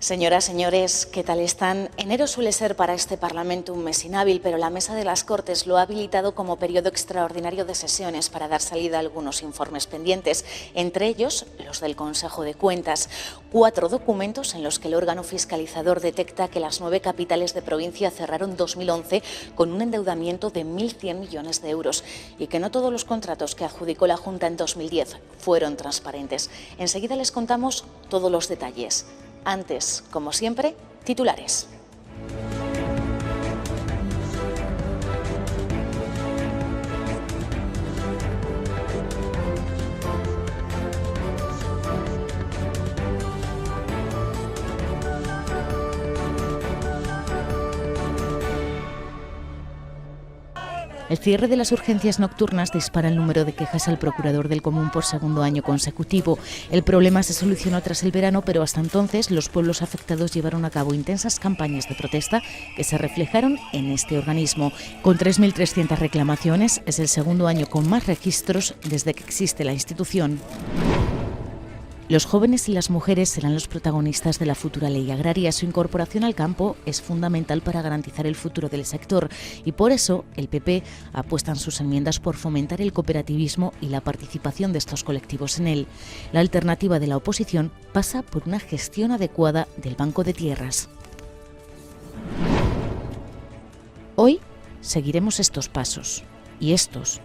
Señoras, señores, ¿qué tal están? Enero suele ser para este Parlamento un mes inhábil, pero la Mesa de las Cortes lo ha habilitado como periodo extraordinario de sesiones para dar salida a algunos informes pendientes, entre ellos los del Consejo de Cuentas. 4 documentos en los que el órgano fiscalizador detecta que las 9 capitales de provincia cerraron 2011 con un endeudamiento de 1.100 millones de euros y que no todos los contratos que adjudicó la Junta en 2010 fueron transparentes. Enseguida les contamos todos los detalles. Antes, como siempre, titulares. El cierre de las urgencias nocturnas dispara el número de quejas al procurador del Común por segundo año consecutivo. El problema se solucionó tras el verano, pero hasta entonces los pueblos afectados llevaron a cabo intensas campañas de protesta que se reflejaron en este organismo. Con 3.300 reclamaciones, es el segundo año con más registros desde que existe la institución. Los jóvenes y las mujeres serán los protagonistas de la futura ley agraria. Su incorporación al campo es fundamental para garantizar el futuro del sector y por eso el PP apuesta en sus enmiendas por fomentar el cooperativismo y la participación de estos colectivos en él. La alternativa de la oposición pasa por una gestión adecuada del Banco de Tierras. Hoy seguiremos estos pasos y estos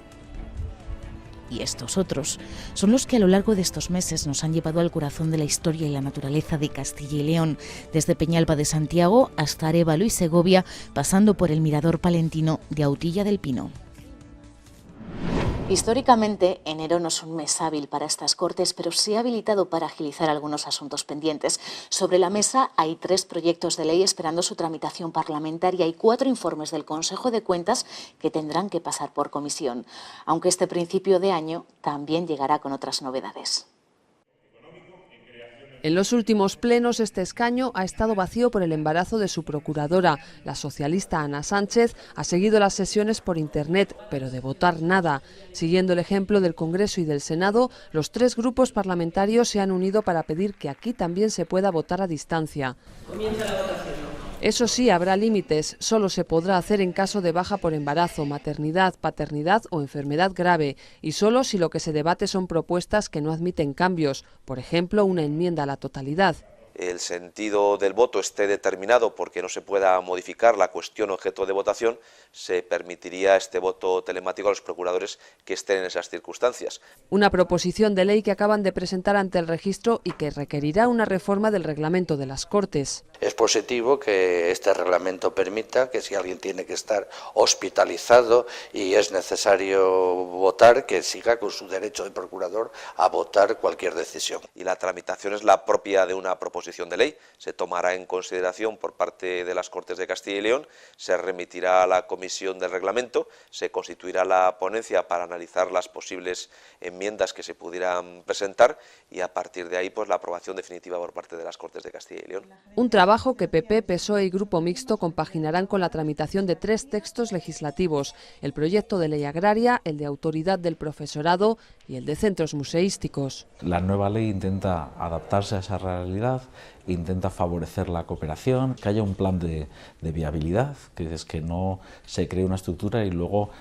otros son los que a lo largo de estos meses nos han llevado al corazón de la historia y la naturaleza de Castilla y León, desde Peñalba de Santiago hasta Arévalo y Segovia, pasando por el mirador palentino de Autilla del Pino. Históricamente, enero no es un mes hábil para estas Cortes, pero se ha habilitado para agilizar algunos asuntos pendientes. Sobre la mesa hay 3 proyectos de ley esperando su tramitación parlamentaria y 4 informes del Consejo de Cuentas que tendrán que pasar por comisión, aunque este principio de año también llegará con otras novedades. En los últimos plenos este escaño ha estado vacío por el embarazo de su procuradora. La socialista Ana Sánchez ha seguido las sesiones por internet, pero de votar nada. Siguiendo el ejemplo del Congreso y del Senado, los 3 grupos parlamentarios se han unido para pedir que aquí también se pueda votar a distancia. Comienza la votación. Eso sí, habrá límites. Solo se podrá hacer en caso de baja por embarazo, maternidad, paternidad o enfermedad grave, y solo si lo que se debate son propuestas que no admiten cambios, por ejemplo, una enmienda a la totalidad. El sentido del voto esté determinado porque no se pueda modificar la cuestión objeto de votación, se permitiría este voto telemático a los procuradores que estén en esas circunstancias. Una proposición de ley que acaban de presentar ante el registro y que requerirá una reforma del reglamento de las Cortes. Es positivo que este reglamento permita que si alguien tiene que estar hospitalizado y es necesario votar, que siga con su derecho de procurador a votar cualquier decisión. Y la tramitación es la propia de una proposición de ley, se tomará en consideración por parte de las Cortes de Castilla y León, se remitirá a la Comisión del Reglamento, se constituirá la ponencia para analizar las posibles enmiendas que se pudieran presentar y a partir de ahí pues la aprobación definitiva por parte de las Cortes de Castilla y León. Un trabajo que PP, PSOE y Grupo Mixto compaginarán con la tramitación de 3 textos legislativos, el proyecto de ley agraria, el de autoridad del profesorado y el de centros museísticos. La nueva ley intenta adaptarse a esa realidad, intenta favorecer la cooperación, que haya un plan de viabilidad, que es que no se cree una estructura y luego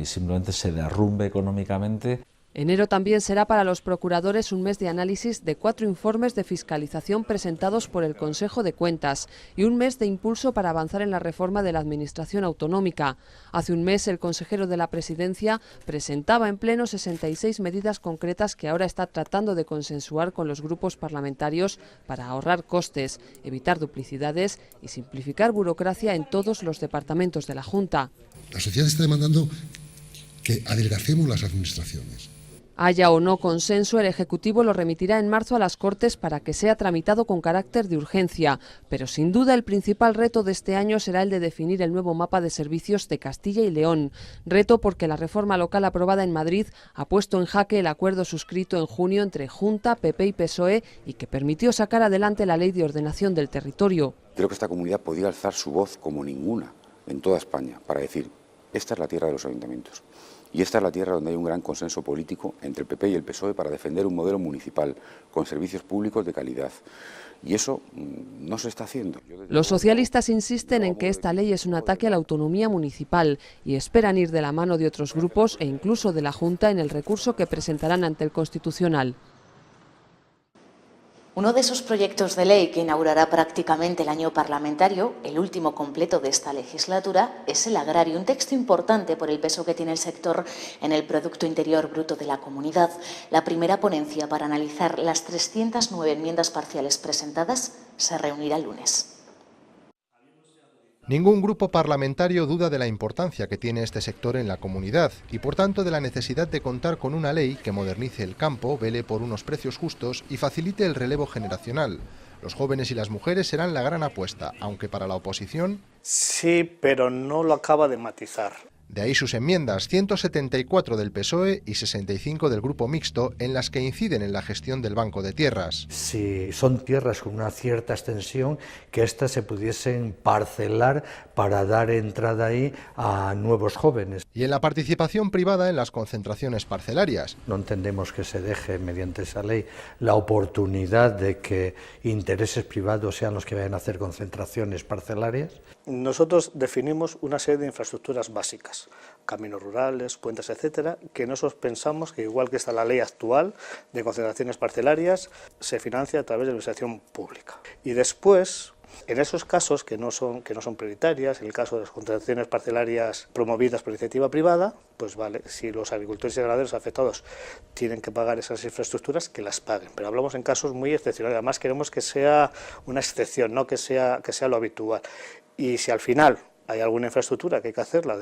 simplemente se derrumbe económicamente. Enero también será para los procuradores un mes de análisis de 4 informes de fiscalización presentados por el Consejo de Cuentas y un mes de impulso para avanzar en la reforma de la Administración autonómica. Hace un mes el consejero de la Presidencia presentaba en pleno 66 medidas concretas que ahora está tratando de consensuar con los grupos parlamentarios para ahorrar costes, evitar duplicidades y simplificar burocracia en todos los departamentos de la Junta. La sociedad está demandando que adelgacemos las administraciones. Haya o no consenso, el Ejecutivo lo remitirá en marzo a las Cortes para que sea tramitado con carácter de urgencia. Pero sin duda el principal reto de este año será el de definir el nuevo mapa de servicios de Castilla y León. Reto porque la reforma local aprobada en Madrid ha puesto en jaque el acuerdo suscrito en junio entre Junta, PP y PSOE y que permitió sacar adelante la Ley de Ordenación del Territorio. Creo que esta comunidad podía alzar su voz como ninguna en toda España para decir: esta es la tierra de los ayuntamientos. Y esta es la tierra donde hay un gran consenso político entre el PP y el PSOE para defender un modelo municipal con servicios públicos de calidad. Y eso no se está haciendo. Los socialistas insisten en que esta ley es un ataque a la autonomía municipal y esperan ir de la mano de otros grupos e incluso de la Junta en el recurso que presentarán ante el Constitucional. Uno de esos proyectos de ley que inaugurará prácticamente el año parlamentario, el último completo de esta legislatura, es el agrario, un texto importante por el peso que tiene el sector en el Producto Interior Bruto de la comunidad. La primera ponencia para analizar las 309 enmiendas parciales presentadas se reunirá el lunes. Ningún grupo parlamentario duda de la importancia que tiene este sector en la comunidad y, por tanto, de la necesidad de contar con una ley que modernice el campo, vele por unos precios justos y facilite el relevo generacional. Los jóvenes y las mujeres serán la gran apuesta, aunque para la oposición... Sí, pero no lo acaba de matizar. De ahí sus enmiendas, 174 del PSOE y 65 del Grupo Mixto, en las que inciden en la gestión del Banco de Tierras. Si son tierras con una cierta extensión, que éstas se pudiesen parcelar para dar entrada ahí a nuevos jóvenes. Y en la participación privada en las concentraciones parcelarias. No entendemos que se deje, mediante esa ley, la oportunidad de que intereses privados sean los que vayan a hacer concentraciones parcelarias. Nosotros definimos una serie de infraestructuras básicas, caminos rurales, puentes, etcétera, que nosotros pensamos que, igual que está la ley actual de concentraciones parcelarias, se financia a través de la administración pública. Y después, en esos casos que no son prioritarias, en el caso de las concentraciones parcelarias promovidas por iniciativa privada, pues vale, si los agricultores y ganaderos afectados tienen que pagar esas infraestructuras, que las paguen. Pero hablamos en casos muy excepcionales, además queremos que sea una excepción, no que sea lo habitual. Y si al final hay alguna infraestructura que hay que hacerla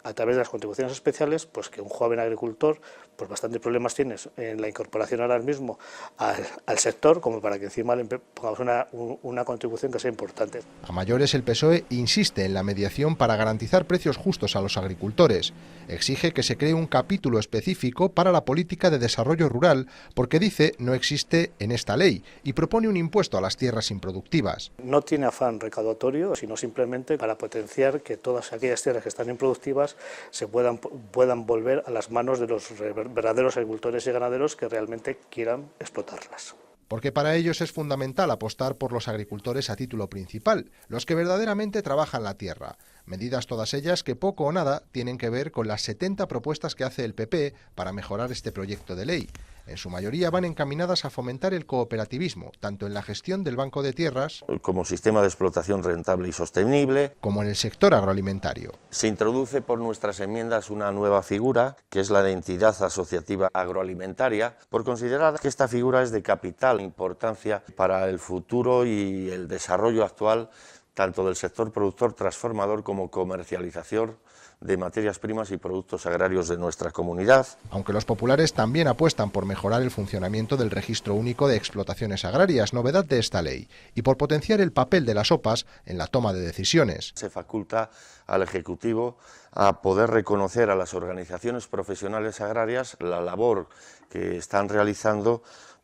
a través de las contribuciones especiales, pues que un joven agricultor, pues bastantes problemas tiene en la incorporación ahora mismo al sector, como para que encima le pongamos una contribución que sea importante. A mayores, el PSOE insiste en la mediación para garantizar precios justos a los agricultores. Exige que se cree un capítulo específico para la política de desarrollo rural, porque dice no existe en esta ley, y propone un impuesto a las tierras improductivas. No tiene afán recaudatorio, sino simplemente para potenciar que todas aquellas tierras que están improductivas se puedan volver a las manos de los verdaderos agricultores y ganaderos que realmente quieran explotarlas. Porque para ellos es fundamental apostar por los agricultores a título principal, los que verdaderamente trabajan la tierra. Medidas todas ellas que poco o nada tienen que ver con las 70 propuestas que hace el PP para mejorar este proyecto de ley. En su mayoría van encaminadas a fomentar el cooperativismo, tanto en la gestión del Banco de Tierras, como sistema de explotación rentable y sostenible, como en el sector agroalimentario. Se introduce por nuestras enmiendas una nueva figura, que es la de entidad asociativa agroalimentaria, por considerar que esta figura es de capital importancia para el futuro y el desarrollo actual tanto del sector productor transformador como comercializador de materias primas y productos agrarios de nuestra comunidad. Aunque los populares también apuestan por mejorar el funcionamiento del Registro Único de Explotaciones Agrarias, novedad de esta ley, y por potenciar el papel de las OPAs en la toma de decisiones. Se faculta al Ejecutivo a poder reconocer a las organizaciones profesionales agrarias la labor que están realizando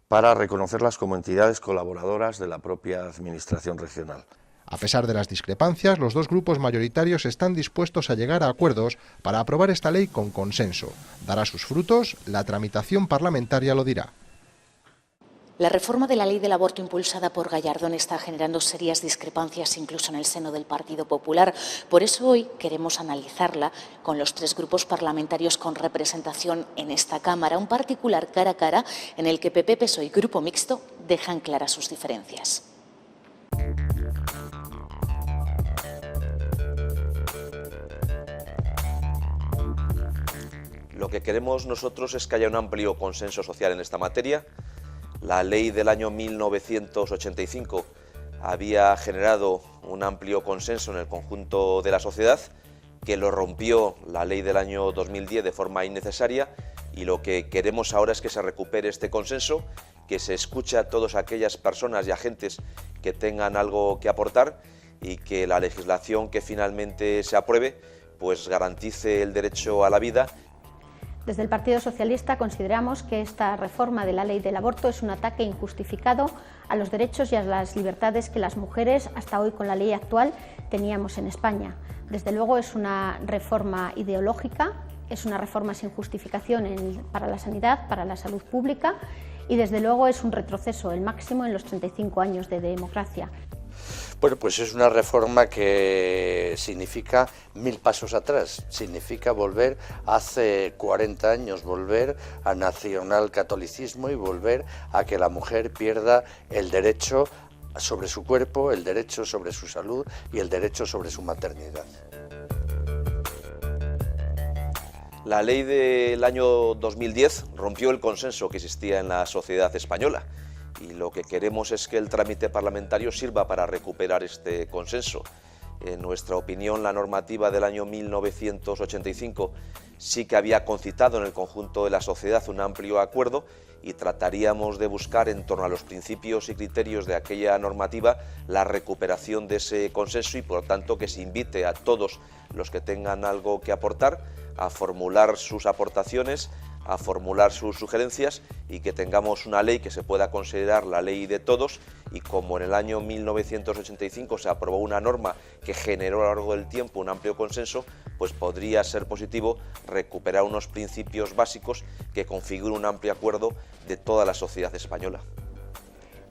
para reconocerlas como entidades colaboradoras de la propia Administración regional. A pesar de las discrepancias, los dos grupos mayoritarios están dispuestos a llegar a acuerdos para aprobar esta ley con consenso. Dará sus frutos, la tramitación parlamentaria lo dirá. La reforma de la ley del aborto impulsada por Gallardón está generando serias discrepancias incluso en el seno del Partido Popular. Por eso hoy queremos analizarla con los tres grupos parlamentarios con representación en esta Cámara, un particular cara a cara en el que PP, PSOE y Grupo Mixto dejan claras sus diferencias. Lo que queremos nosotros es que haya un amplio consenso social en esta materia. La ley del año 1985 había generado un amplio consenso en el conjunto de la sociedad, que lo rompió la ley del año 2010 de forma innecesaria, y lo que queremos ahora es que se recupere este consenso, que se escuche a todas aquellas personas y agentes que tengan algo que aportar y que la legislación que finalmente se apruebe pues garantice el derecho a la vida. Desde el Partido Socialista consideramos que esta reforma de la ley del aborto es un ataque injustificado a los derechos y a las libertades que las mujeres hasta hoy con la ley actual teníamos en España. Desde luego es una reforma ideológica Es una reforma sin justificación para la sanidad, para la salud pública, y desde luego es un retroceso, el máximo en los 35 años de democracia. Bueno, pues es una reforma que significa 1000 pasos atrás, significa volver hace 40 años, volver a nacionalcatolicismo y volver a que la mujer pierda el derecho sobre su cuerpo, el derecho sobre su salud y el derecho sobre su maternidad. La ley del año 2010 rompió el consenso que existía en la sociedad española y lo que queremos es que el trámite parlamentario sirva para recuperar este consenso. En nuestra opinión, la normativa del año 1985 sí que había concitado en el conjunto de la sociedad un amplio acuerdo y trataríamos de buscar en torno a los principios y criterios de aquella normativa la recuperación de ese consenso y por tanto que se invite a todos los que tengan algo que aportar a formular sus aportaciones, a formular sus sugerencias y que tengamos una ley que se pueda considerar la ley de todos y como en el año 1985 se aprobó una norma que generó a lo largo del tiempo un amplio consenso, pues podría ser positivo recuperar unos principios básicos que configuren un amplio acuerdo de toda la sociedad española.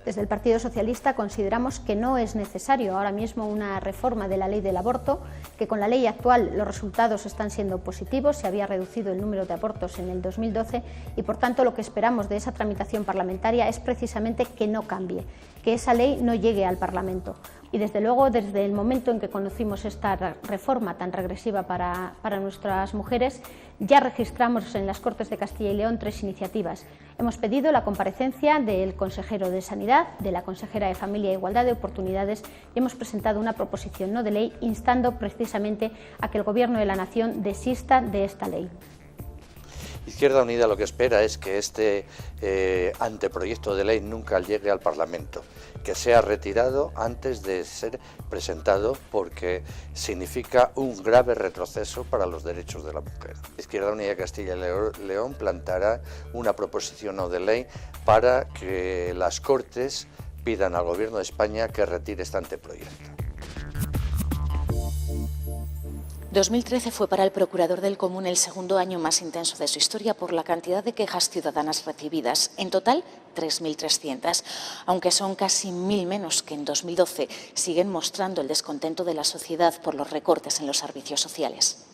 Desde el Partido Socialista consideramos que no es necesario ahora mismo una reforma de la ley del aborto, que con la ley actual los resultados están siendo positivos, se había reducido el número de abortos en el 2012 y por tanto lo que esperamos de esa tramitación parlamentaria es precisamente que no cambie, que esa ley no llegue al Parlamento. Y desde luego, desde el momento en que conocimos esta reforma tan regresiva para nuestras mujeres, ya registramos en las Cortes de Castilla y León 3 iniciativas. Hemos pedido la comparecencia del consejero de Sanidad, de la consejera de Familia e Igualdad de Oportunidades y hemos presentado una proposición no de ley instando precisamente a que el Gobierno de la Nación desista de esta ley. Izquierda Unida lo que espera es que este anteproyecto de ley nunca llegue al Parlamento, que sea retirado antes de ser presentado porque significa un grave retroceso para los derechos de la mujer. Izquierda Unida Castilla y León planteará una proposición no de ley para que las Cortes pidan al Gobierno de España que retire este anteproyecto. 2013 fue para el procurador del Común el segundo año más intenso de su historia por la cantidad de quejas ciudadanas recibidas. En total, 3.300. Aunque son casi 1.000 menos que en 2012, siguen mostrando el descontento de la sociedad por los recortes en los servicios sociales.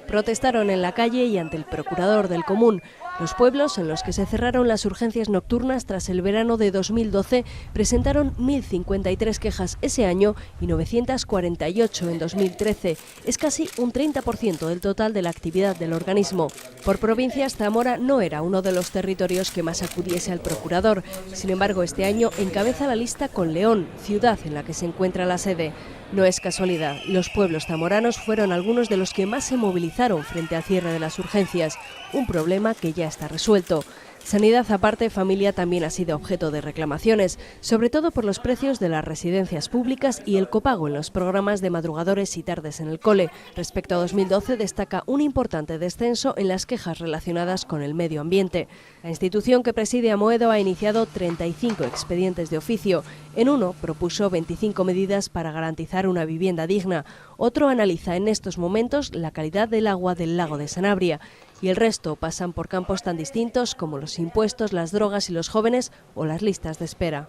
Protestaron en la calle y ante el procurador del Común. Los pueblos en los que se cerraron las urgencias nocturnas tras el verano de 2012 presentaron 1.053 quejas ese año y 948 en 2013. Es casi un 30% del total de la actividad del organismo. Por provincias, Zamora no era uno de los territorios que más acudiese al procurador. Sin embargo, este año encabeza la lista con León, ciudad en la que se encuentra la sede. No es casualidad, los pueblos zamoranos fueron algunos de los que más se movilizaron frente al cierre de las urgencias, un problema que ya está resuelto. Sanidad aparte, Familia también ha sido objeto de reclamaciones, sobre todo por los precios de las residencias públicas y el copago en los programas de madrugadores y tardes en el cole. Respecto a 2012, destaca un importante descenso en las quejas relacionadas con el medio ambiente. La institución que preside Amoedo ha iniciado 35 expedientes de oficio. En uno propuso 25 medidas para garantizar una vivienda digna. Otro analiza en estos momentos la calidad del agua del lago de Sanabria. Y el resto pasan por campos tan distintos como los impuestos, las drogas y los jóvenes o las listas de espera.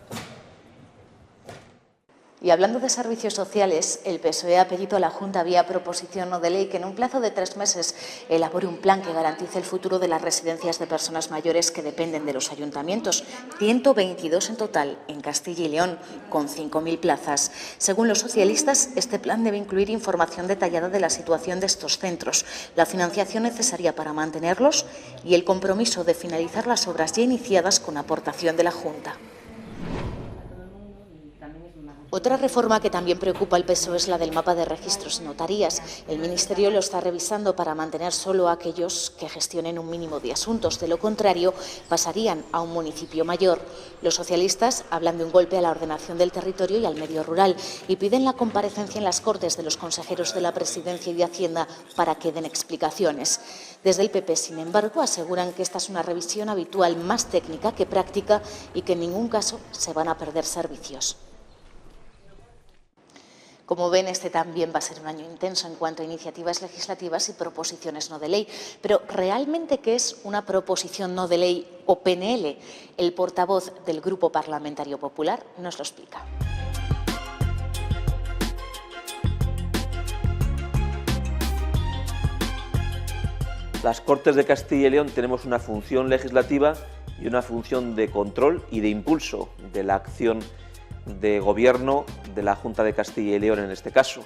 Y hablando de servicios sociales, el PSOE ha pedido a la Junta vía proposición no de ley que en un plazo de 3 meses elabore un plan que garantice el futuro de las residencias de personas mayores que dependen de los ayuntamientos, 122 en total en Castilla y León, con 5.000 plazas. Según los socialistas, este plan debe incluir información detallada de la situación de estos centros, la financiación necesaria para mantenerlos y el compromiso de finalizar las obras ya iniciadas con aportación de la Junta. Otra reforma que también preocupa al PSOE es la del mapa de registros y notarías. El Ministerio lo está revisando para mantener solo a aquellos que gestionen un mínimo de asuntos. De lo contrario, pasarían a un municipio mayor. Los socialistas hablan de un golpe a la ordenación del territorio y al medio rural y piden la comparecencia en las Cortes de los consejeros de la Presidencia y de Hacienda para que den explicaciones. Desde el PP, sin embargo, aseguran que esta es una revisión habitual más técnica que práctica y que en ningún caso se van a perder servicios. Como ven, este también va a ser un año intenso en cuanto a iniciativas legislativas y proposiciones no de ley. Pero, ¿realmente qué es una proposición no de ley o PNL? El portavoz del Grupo Parlamentario Popular nos lo explica. Las Cortes de Castilla y León tenemos una función legislativa y una función de control y de impulso de la acción de gobierno de la Junta de Castilla y León en este caso.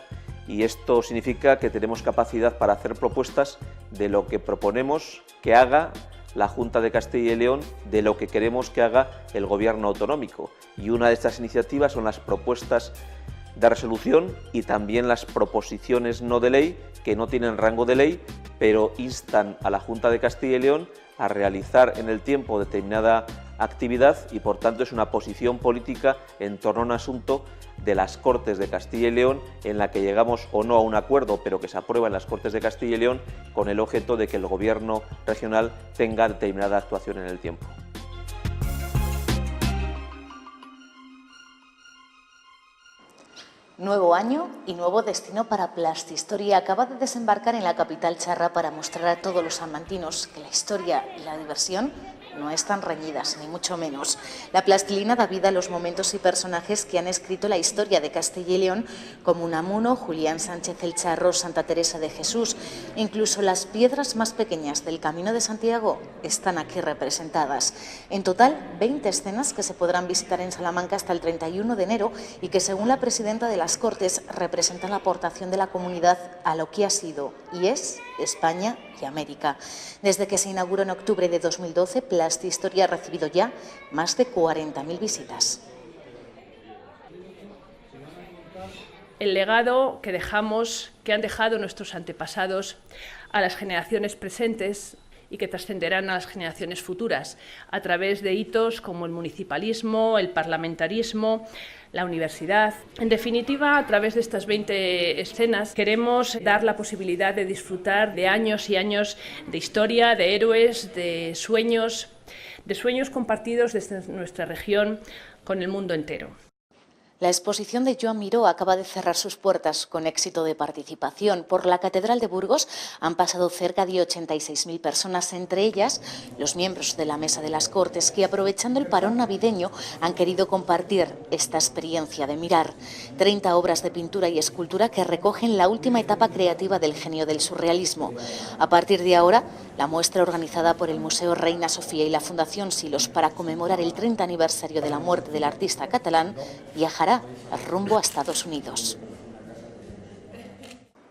Y esto significa que tenemos capacidad para hacer propuestas de lo que proponemos que haga la Junta de Castilla y León, de lo que queremos que haga el gobierno autonómico. Y una de estas iniciativas son las propuestas de resolución y también las proposiciones no de ley, que no tienen rango de ley, pero instan a la Junta de Castilla y León a realizar en el tiempo determinada actividad y, por tanto, es una posición política en torno a un asunto de las Cortes de Castilla y León en la que llegamos o no a un acuerdo, pero que se aprueba en las Cortes de Castilla y León con el objeto de que el gobierno regional tenga determinada actuación en el tiempo. Nuevo año y nuevo destino para Plastistoria. Acaba de desembarcar en la capital charra para mostrar a todos los salmantinos que la historia y la diversión no están reñidas, ni mucho menos. La plastilina da vida a los momentos y personajes que han escrito la historia de Castilla y León, como Unamuno, Julián Sánchez el Charro, Santa Teresa de Jesús. Incluso las piedras más pequeñas del Camino de Santiago están aquí representadas. En total, 20 escenas que se podrán visitar en Salamanca hasta el 31 de enero y que, según la presidenta de las Cortes, representan la aportación de la comunidad a lo que ha sido y es España y América. Desde que se inauguró en octubre de 2012, Plastistoria ha recibido ya más de 40.000 visitas. El legado que han dejado nuestros antepasados a las generaciones presentes y que trascenderán a las generaciones futuras a través de hitos como el municipalismo, el parlamentarismo, la universidad. En definitiva, a través de estas 20 escenas queremos dar la posibilidad de disfrutar de años y años de historia, de héroes, de sueños compartidos desde nuestra región con el mundo entero. La exposición de Joan Miró acaba de cerrar sus puertas con éxito de participación. Por la Catedral de Burgos han pasado cerca de 86.000 personas, entre ellas los miembros de la Mesa de las Cortes, que, aprovechando el parón navideño, han querido compartir esta experiencia de mirar. 30 obras de pintura y escultura que recogen la última etapa creativa del genio del surrealismo. A partir de ahora, la muestra, organizada por el Museo Reina Sofía y la Fundación Silos para conmemorar el 30 aniversario de la muerte del artista catalán, viajará rumbo a Estados Unidos.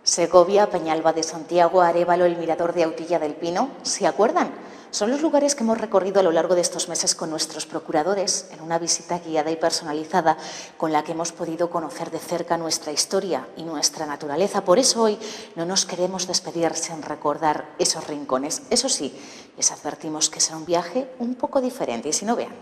Segovia, Peñalba de Santiago, Arévalo, el Mirador de Autilla del Pino, ¿se acuerdan? Son los lugares que hemos recorrido a lo largo de estos meses con nuestros procuradores en una visita guiada y personalizada con la que hemos podido conocer de cerca nuestra historia y nuestra naturaleza. Por eso hoy no nos queremos despedir sin recordar esos rincones. Eso sí, les advertimos que será un viaje un poco diferente y si no, vean.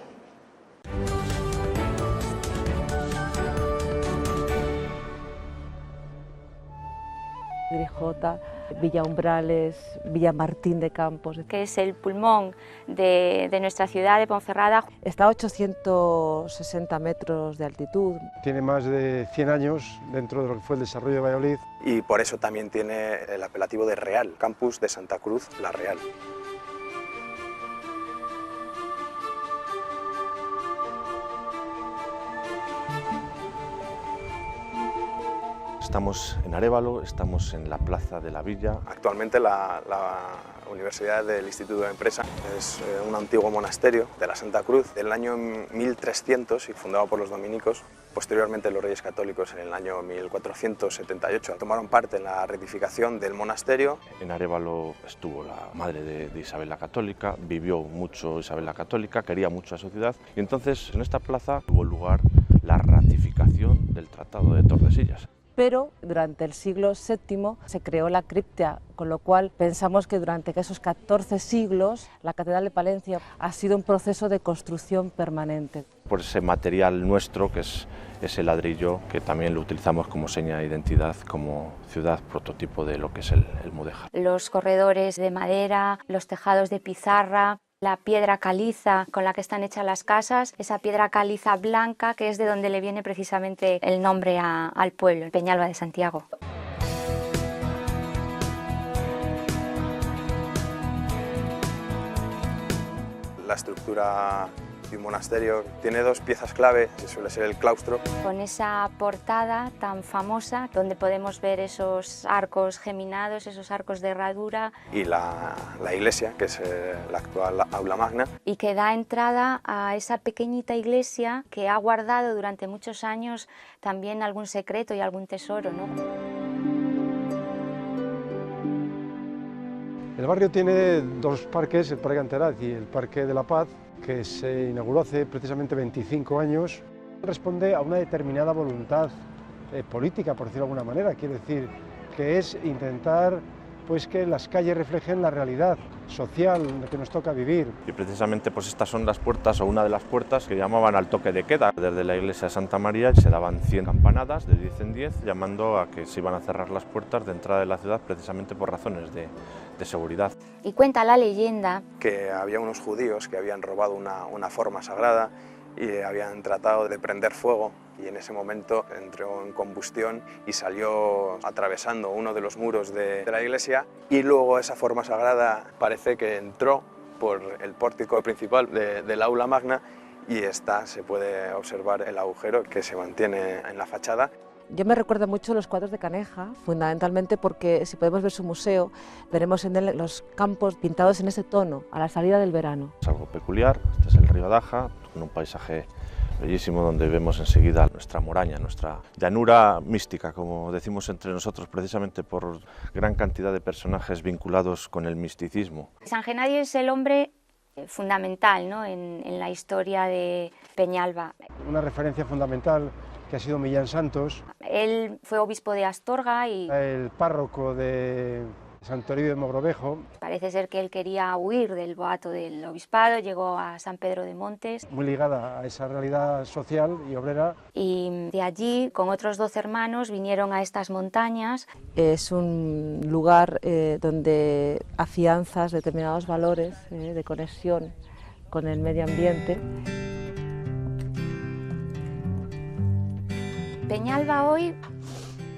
Grijota, Villa Umbrales, Villa Martín de Campos, que es el pulmón de nuestra ciudad de Ponferrada. Está a 860 metros de altitud. Tiene más de 100 años dentro de lo que fue el desarrollo de Valladolid. Y por eso también tiene el apelativo de Real, Campus de Santa Cruz, La Real. Estamos en Arévalo, estamos en la Plaza de la Villa. Actualmente la Universidad del Instituto de Empresa es un antiguo monasterio de la Santa Cruz del año 1300 y fundado por los dominicos. Posteriormente los Reyes Católicos en el año 1478 tomaron parte en la reedificación del monasterio. En Arévalo estuvo la madre de Isabel la Católica, vivió mucho Isabel la Católica, quería mucho a su ciudad y entonces en esta plaza tuvo lugar la ratificación del Tratado de Tordesillas. Pero durante el siglo VII se creó la cripta, con lo cual pensamos que durante esos 14 siglos la Catedral de Palencia ha sido un proceso de construcción permanente. Por ese material nuestro, que es ese ladrillo, que también lo utilizamos como seña de identidad, como ciudad prototipo de lo que es el Mudéjar. Los corredores de madera, los tejados de pizarra, La piedra caliza con la que están hechas las casas, esa piedra caliza blanca que es de donde le viene precisamente el nombre al pueblo, Peñalba de Santiago. La estructura de un monasterio tiene dos piezas clave, que suele ser el claustro. Con esa portada tan famosa donde podemos ver esos arcos geminados, esos arcos de herradura. Y la iglesia, que es la actual aula magna. Y que da entrada a esa pequeñita iglesia que ha guardado durante muchos años también algún secreto y algún tesoro, ¿no? El barrio tiene dos parques, el Parque Anteraz y el Parque de la Paz, que se inauguró hace precisamente 25 años. Responde a una determinada voluntad política, por decirlo de alguna manera, quiero decir, que es intentar pues, que las calles reflejen la realidad social que nos toca vivir. Y precisamente pues estas son las puertas, o una de las puertas que llamaban al toque de queda. Desde la iglesia de Santa María se daban 100 campanadas de 10 en 10, llamando a que se iban a cerrar las puertas de entrada de la ciudad precisamente por razones de seguridad. Y cuenta la leyenda que había unos judíos que habían robado una forma sagrada y habían tratado de prender fuego, y en ese momento entró en combustión y salió atravesando uno de los muros de la iglesia, y luego esa forma sagrada parece que entró por el pórtico principal del aula magna, y se puede observar el agujero que se mantiene en la fachada. Yo me recuerdo mucho los cuadros de Caneja, fundamentalmente porque si podemos ver su museo, veremos en él los campos pintados en ese tono, a la salida del verano. Es algo peculiar, este es el río Daja, con un paisaje bellísimo donde vemos enseguida nuestra moraña, nuestra llanura mística, como decimos entre nosotros, precisamente por gran cantidad de personajes vinculados con el misticismo. San Genadio es el hombre fundamental, ¿no?, en la historia de Peñalba. Una referencia fundamental que ha sido Millán Santos. Él fue obispo de Astorga y el párroco de San Toribio de Mogrovejo. Parece ser que él quería huir del boato del obispado, llegó a San Pedro de Montes. Muy ligada a esa realidad social y obrera. Y de allí, con otros 12 hermanos, vinieron a estas montañas. Es un lugar donde afianzas determinados valores de conexión con el medio ambiente. Peñalba hoy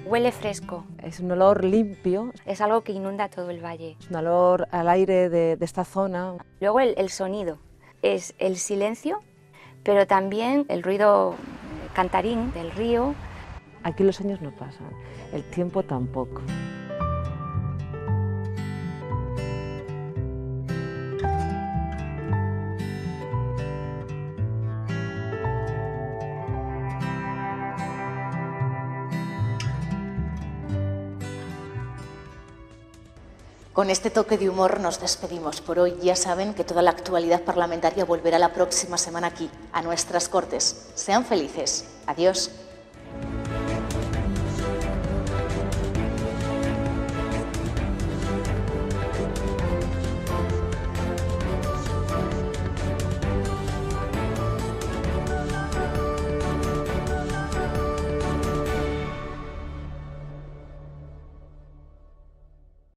huele fresco. Es un olor limpio. Es algo que inunda todo el valle. Es un olor al aire de esta zona. Luego el sonido. Es el silencio, pero también el ruido cantarín del río. Aquí los años no pasan, el tiempo tampoco. Con este toque de humor nos despedimos por hoy. Ya saben que toda la actualidad parlamentaria volverá la próxima semana aquí, a nuestras Cortes. Sean felices. Adiós.